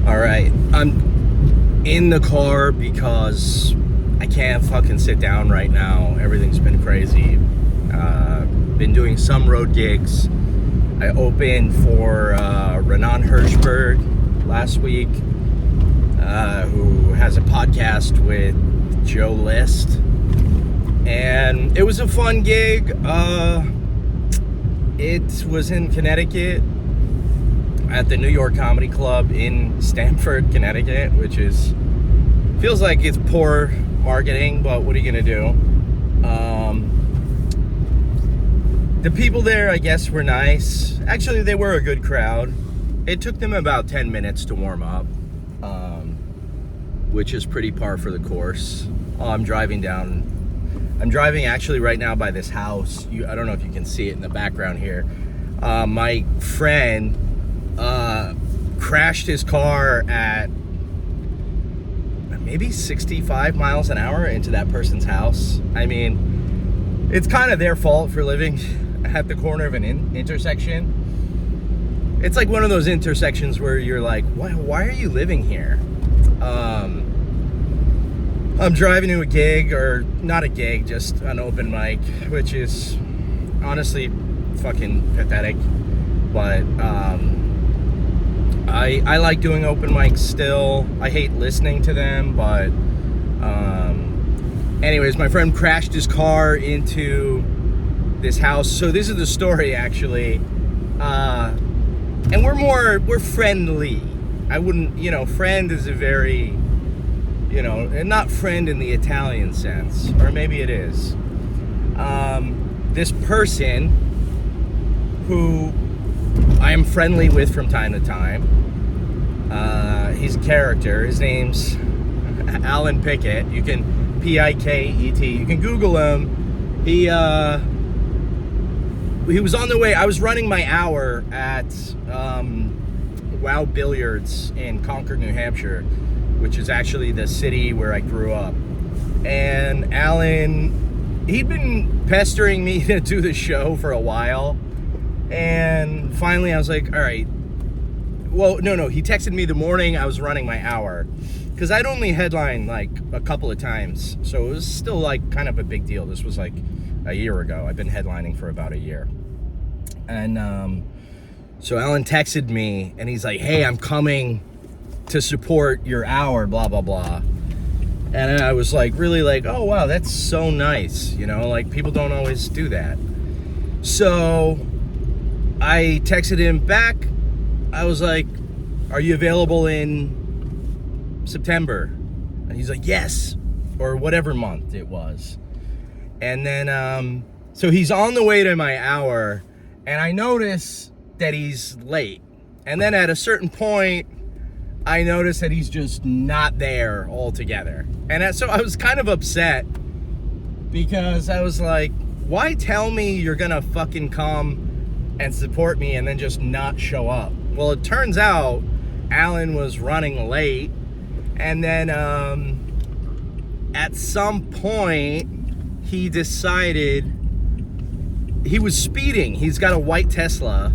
All right, I'm in the car because I can't fucking sit down right now. Everything's been crazy. Been doing some road gigs. I opened for Renan Hirschberg last week, who has a podcast with Joe List. And it was a fun gig. It was in Connecticut at the New York Comedy Club in Stamford, Connecticut, which feels like it's poor marketing, but what are you gonna do? The people there, I guess, were nice. Actually, they were a good crowd. It took them about 10 minutes to warm up, which is pretty par for the course. I'm driving actually right now by this house. I don't know if you can see it in the background here. My friend crashed his car at maybe 65 miles an hour into that person's house. I mean, it's kind of their fault for living at the corner of an intersection. It's like one of those intersections where you're like, why are you living here? I'm driving to a gig, or not a gig, just an open mic, which is honestly fucking pathetic. But I like doing open mics still. I hate listening to them, but anyways, my friend crashed his car into this house. So this is the story, actually. And we're friendly. I wouldn't, friend is a very, and not friend in the Italian sense, or maybe it is. This person who I am friendly with from time to time, he's a character. His name's Alan Pickett. You can, P-I-K-E-T. You can Google him. He was on the way. I was running my hour at Wow Billiards in Concord, New Hampshire, which is actually the city where I grew up. And Alan, he'd been pestering me to do the show for a while. And finally I was like, all right. Well, no, he texted me the morning I was running my hour, because I'd only headlined like a couple of times. So it was still like kind of a big deal. This was like a year ago. I've been headlining for about a year. And so Alan texted me and he's like, hey, I'm coming to support your hour, blah, blah, blah. And I was like, really like, oh, wow, that's so nice. Like people don't always do that. So I texted him back. I was like, are you available in September? And he's like, yes, or whatever month it was. And then, so he's on the way to my hour, and I notice that he's late. And then at a certain point, I notice that he's just not there altogether. And so I was kind of upset, because I was like, why tell me you're gonna fucking come and support me and then just not show up? Well, it turns out Alan was running late, and then at some point he decided he was speeding. He's got a white Tesla,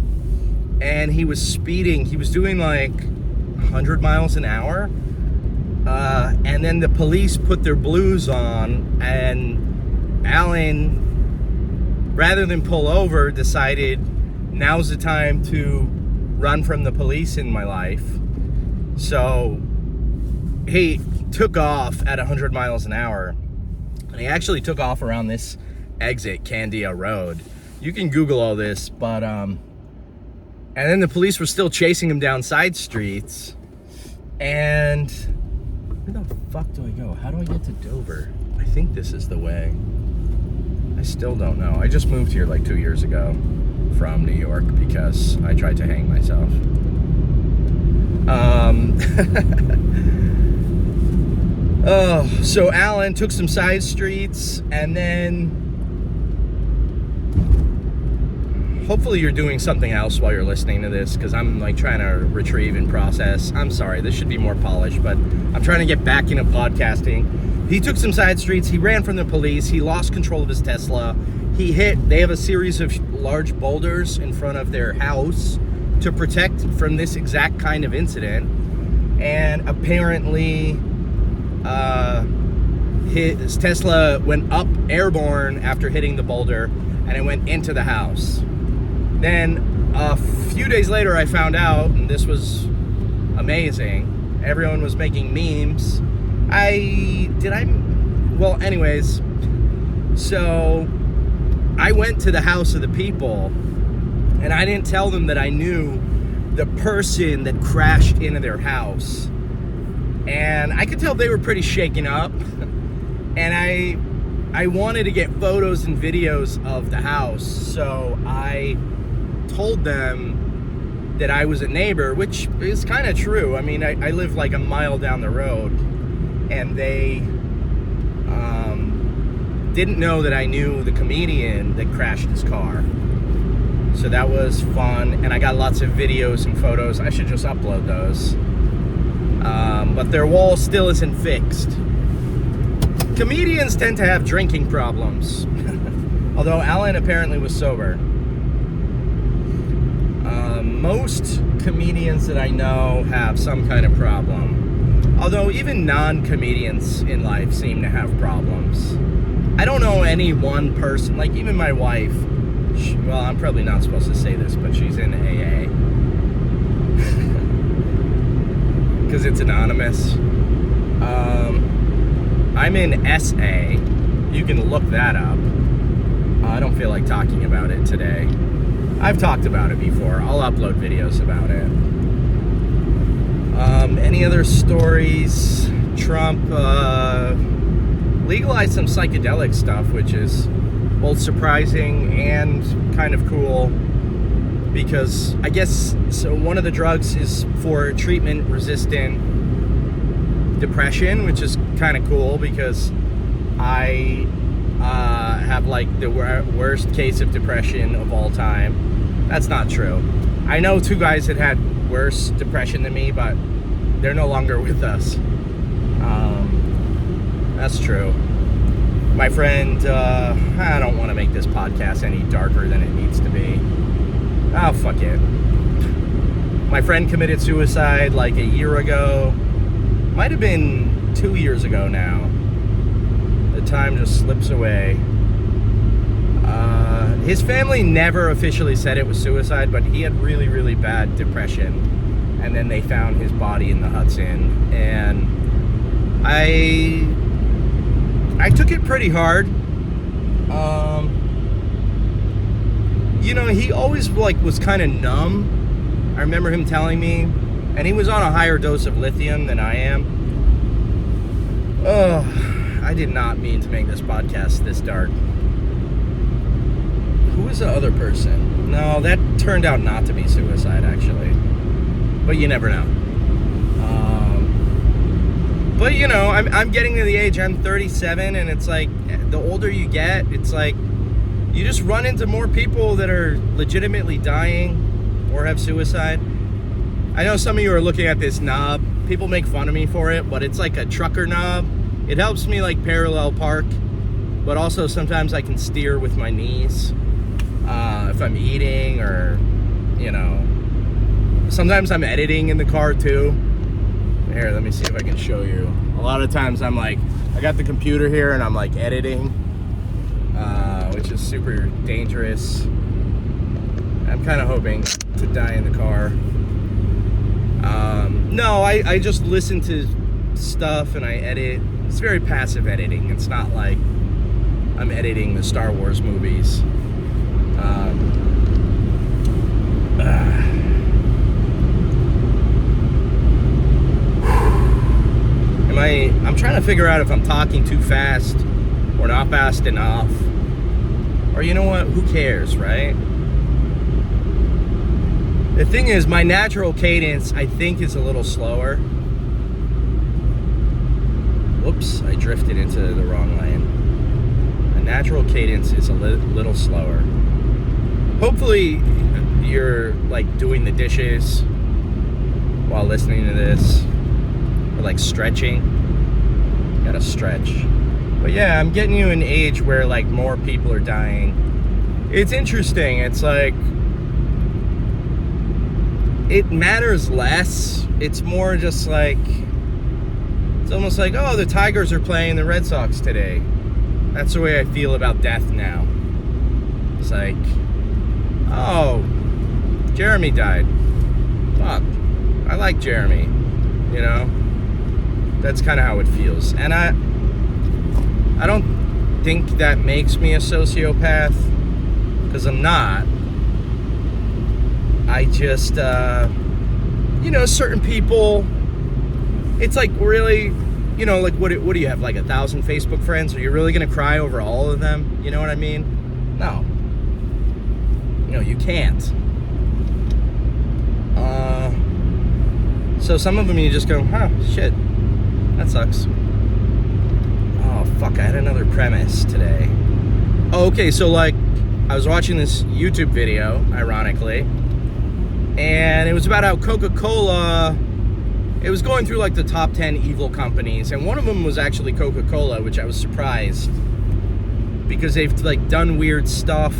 and he was speeding. He was doing like 100 miles an hour, and then the police put their blues on, and Alan, rather than pull over, decided now's the time to run from the police in my life. So he took off at 100 miles an hour, and he actually took off around this exit, Candia Road. You can Google all this, but and then the police were still chasing him down side streets. And where the fuck do I go? How do I get to Dover? I think this is the way. I still don't know. I just moved here like 2 years ago from New York because I tried to hang myself. So Alan took some side streets, and then hopefully you're doing something else while you're listening to this, because I'm like trying to retrieve and process. I'm sorry, this should be more polished, but I'm trying to get back into podcasting. He took some side streets. He ran from the police. He lost control of his Tesla. They have a series of large boulders in front of their house to protect from this exact kind of incident. and apparently his Tesla went up airborne after hitting the boulder, and it went into the house. Then a few days later, I found out, and this was amazing. Everyone was making memes. Well, anyways, so I went to the house of the people, and I didn't tell them that I knew the person that crashed into their house. And I could tell they were pretty shaken up. And I wanted to get photos and videos of the house, so I told them that I was a neighbor, which is kind of true. I mean, I live like a mile down the road, and they didn't know that I knew the comedian that crashed his car. So that was fun, and I got lots of videos and photos. I should just upload those. But their wall still isn't fixed. Comedians tend to have drinking problems. Although Alan apparently was sober. Most comedians that I know have some kind of problem. Although even non-comedians in life seem to have problems. I don't know any one person, like even my wife. Well, I'm probably not supposed to say this, but she's in AA. Because it's anonymous. I'm in SA. You can look that up. I don't feel like talking about it today. I've talked about it before. I'll upload videos about it. Any other stories? Trump legalized some psychedelic stuff, which is both surprising and kind of cool, because I guess so one of the drugs is for treatment-resistant depression, which is kind of cool because I have like the worst case of depression of all time. That's not true. I know two guys that had worse depression than me, but they're no longer with us. That's true. My friend, I don't want to make this podcast any darker than it needs to be. Oh, fuck it. My friend committed suicide like a year ago. Might have been 2 years ago now. The time just slips away. His family never officially said it was suicide, but he had really, really bad depression. And then they found his body in the Hudson. And I took it pretty hard. You know, he always like was kind of numb. I remember him telling me, and he was on a higher dose of lithium than I am. Oh, I did not mean to make this podcast this dark. Who was the other person? No, that turned out not to be suicide, actually. But you never know. But you know, I'm getting to the age, I'm 37, and it's like, the older you get, it's like, you just run into more people that are legitimately dying or have suicide. I know some of you are looking at this knob. People make fun of me for it, but it's like a trucker knob. It helps me like parallel park, but also sometimes I can steer with my knees if I'm eating, or, you know, sometimes I'm editing in the car too. Here, let me see if I can show you. A lot of times I'm like, I got the computer here and I'm like editing, which is super dangerous. I'm kind of hoping to die in the car. No, I just listen to stuff and I edit. It's very passive editing. It's not like I'm editing the Star Wars movies. I'm trying to figure out if I'm talking too fast or not fast enough. Or you know what? Who cares, right? The thing is, my natural cadence, I think, is a little slower. Whoops, I drifted into the wrong lane. My natural cadence is a little slower. Hopefully, you're like doing the dishes while listening to this. Or like stretching. Gotta stretch. But yeah, I'm getting you an age where like more people are dying. It's interesting. It's like, it matters less. It's more just like, it's almost like, oh, the Tigers are playing the Red Sox today. That's the way I feel about death now. It's like, oh, Jeremy died. Fuck, I like Jeremy, you know? That's kind of how it feels. And I don't think that makes me a sociopath, because I'm not. I just, you know, certain people, it's like, really, you know, like, what do you have, like 1,000 Facebook friends? Are you really going to cry over all of them? You know what I mean? No. No, you can't. So some of them you just go, huh, shit, that sucks. Oh, fuck, I had another premise today. Oh, okay, so, like, I was watching this YouTube video, ironically, and it was about how Coca-Cola, it was going through, like, the top 10 evil companies, and one of them was actually Coca-Cola, which I was surprised, because they've, like, done weird stuff.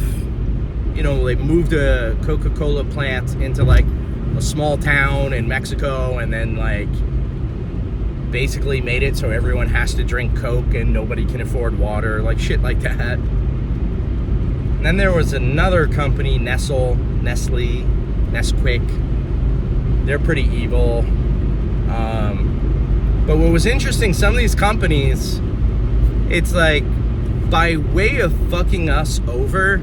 You know, they moved a Coca-Cola plant into, like, a small town in Mexico, and then, like, basically made it so everyone has to drink Coke and nobody can afford water, like, shit like that. And then there was another company, Nestle, Nesquik. They're pretty evil. But what was interesting, some of these companies, it's like, by way of fucking us over,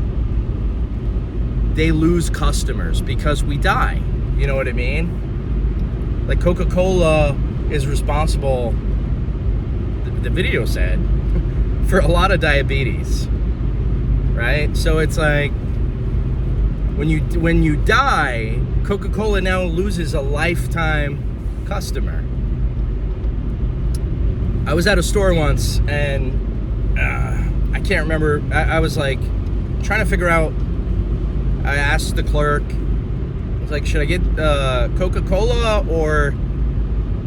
they lose customers because we die. You know what I mean? Like, Coca-Cola is responsible, the video said, for a lot of diabetes, right? So it's like, when you die, Coca-Cola now loses a lifetime customer. I was at a store once, and I can't remember, I was like trying to figure out, I asked the clerk, I was like, should I get Coca-Cola or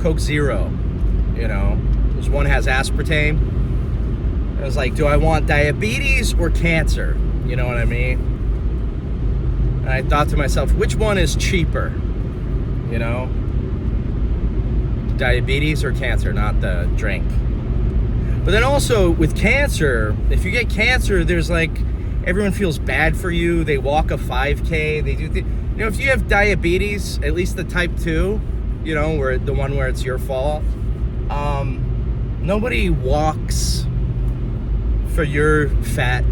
Coke Zero? You know, because one has aspartame. I was like, do I want diabetes or cancer? You know what I mean? And I thought to myself, which one is cheaper? You know? Diabetes or cancer, not the drink. But then also with cancer, if you get cancer, there's like, everyone feels bad for you. They walk a 5K. They do, you know, if you have diabetes, at least the type 2, you know, where the one where it's your fault, nobody walks for your fat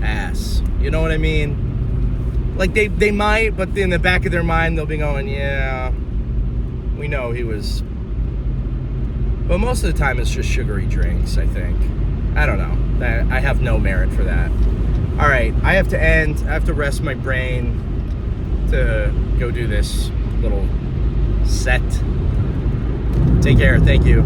ass. You know what I mean? Like, they might, but in the back of their mind, they'll be going, yeah, we know he was. But most of the time, it's just sugary drinks, I think. I don't know. I have no merit for that. All right, I have to end. I have to rest my brain to go do this little set. Take care. Thank you.